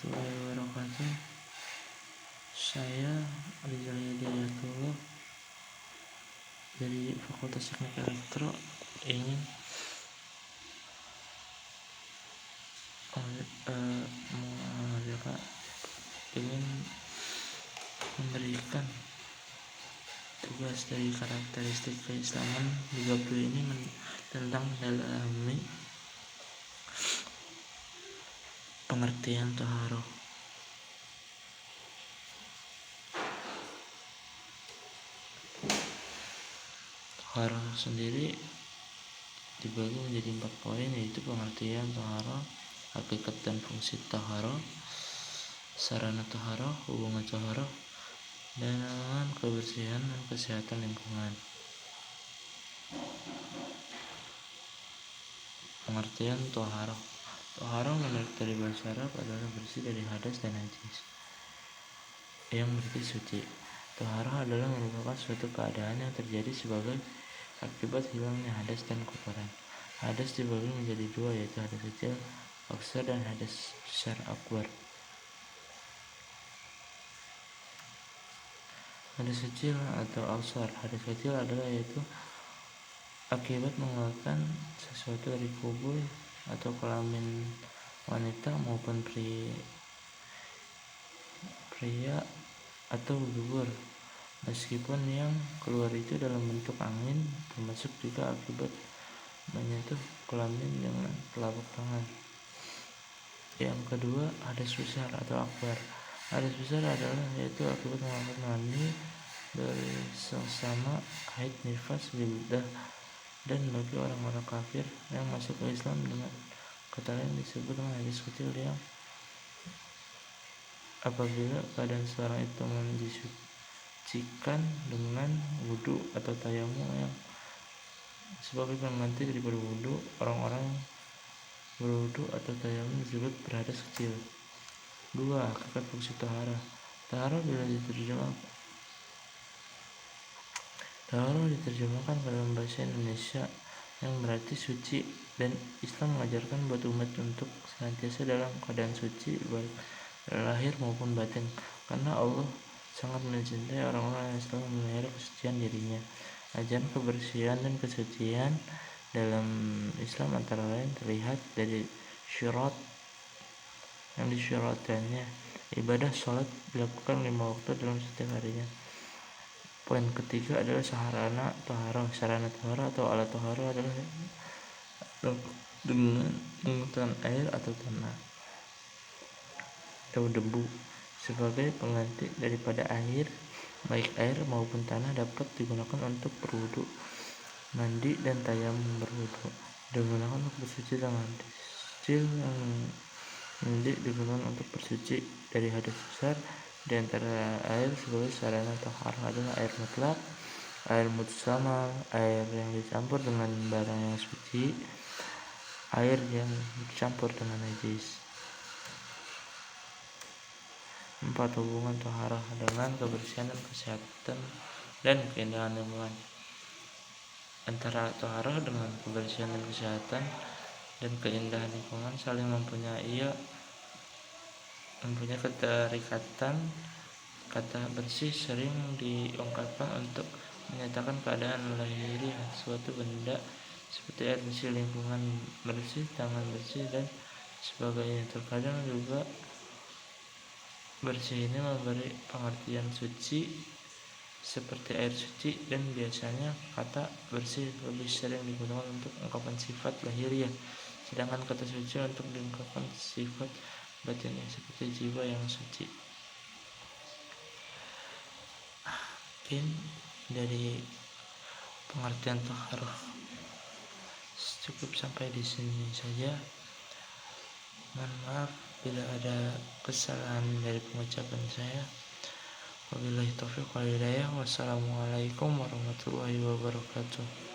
warahmatullahi wabarakatuh. Saya Rizal Hidayatullah dari Fakultas Teknik Elektro ingin memberikan tugas dari karakteristik keislaman 30 ini tentang mendalami pengertian taharah. Taharah sendiri dibagi menjadi 4 poin, yaitu pengertian taharah, hakikat dan fungsi taharah, sarana taharah, hubungan taharah, dan kebersihan dan kesehatan lingkungan. Pengertian taharah. Taharah menurut dari bahasa Arab adalah bersih dari hadas dan najis, yang berarti suci. Taharah adalah merupakan suatu keadaan yang terjadi sebagai akibat hilangnya hadas dan kotoran. Hadas dibagi menjadi 2, yaitu hadas kecil akbar dan hadas besar akbar. Hadas kecil atau akbar. Hadas kecil adalah yaitu akibat mengeluarkan sesuatu dari kubur atau kelamin wanita maupun pria atau dubur, meskipun yang keluar itu dalam bentuk angin, termasuk juga akibat menyentuh kelamin dengan telapak tangan. Yang kedua, hadas besar atau akbar. Hadas besar adalah yaitu akibat melakukan mandi dari sesama haid, nifas, wildah, dan bagi orang-orang kafir yang masuk ke Islam dengan kata lain disebut dengan hadas kecil, yang apabila keadaan seorang itu disucikan dengan wudhu atau tayamum yang sebagai pengganti daripada wudhu, orang-orang berwudhu atau tayamum disebut berhadas kecil. 2. Hakikat fungsi taharah. Taharah diterjemahkan ke dalam bahasa Indonesia yang berarti suci, dan Islam mengajarkan buat umat untuk senantiasa dalam keadaan suci baik lahir maupun batin, karena Allah sangat mencintai orang-orang yang selalu memelihara kesucian dirinya. Ajaran kebersihan dan kesucian dalam Islam antara lain terlihat dari syarat yang disyaratkannya. Ibadah sholat dilakukan 5 waktu dalam setiap harinya. Poin ketiga adalah sarana taharah. Sarana taharah atau alat taharah adalah dengan menggunakan air atau tanah atau debu sebagai pengganti daripada air. Baik air maupun tanah dapat digunakan untuk berwudu, mandi, dan tayamum. Berwudu digunakan untuk bersuci dengan hadas kecil, yang mandi digunakan untuk bersuci dari hadas besar. Di antara air sebagai sarana taharah adalah air mutlak, air mutasamal, air yang dicampur dengan barang yang suci, air yang dicampur dengan najis. 4. Hubungan taharah dengan kebersihan dan kesehatan dan keindahan lingkungan. Antara taharah dengan kebersihan dan kesehatan dan keindahan lingkungan saling mempunyai keterikatan. Kata bersih sering diungkapkan untuk menyatakan keadaan lahiriah suatu benda, seperti air bersih, lingkungan bersih, tangan bersih, dan sebagainya. Terkadang juga bersih ini memberi pengertian suci seperti air suci, dan biasanya kata bersih lebih sering digunakan untuk ungkapan sifat lahiriah, sedangkan kata suci untuk diungkapkan sifat batinnya seperti jiwa yang suci. Mungkin dari pengertian taharah cukup sampai di sini saja. Mohon maaf bila ada kesalahan dari pengucapan saya. Wabillahi taufiq wal hidayah. Wassalamualaikum warahmatullahi wabarakatuh.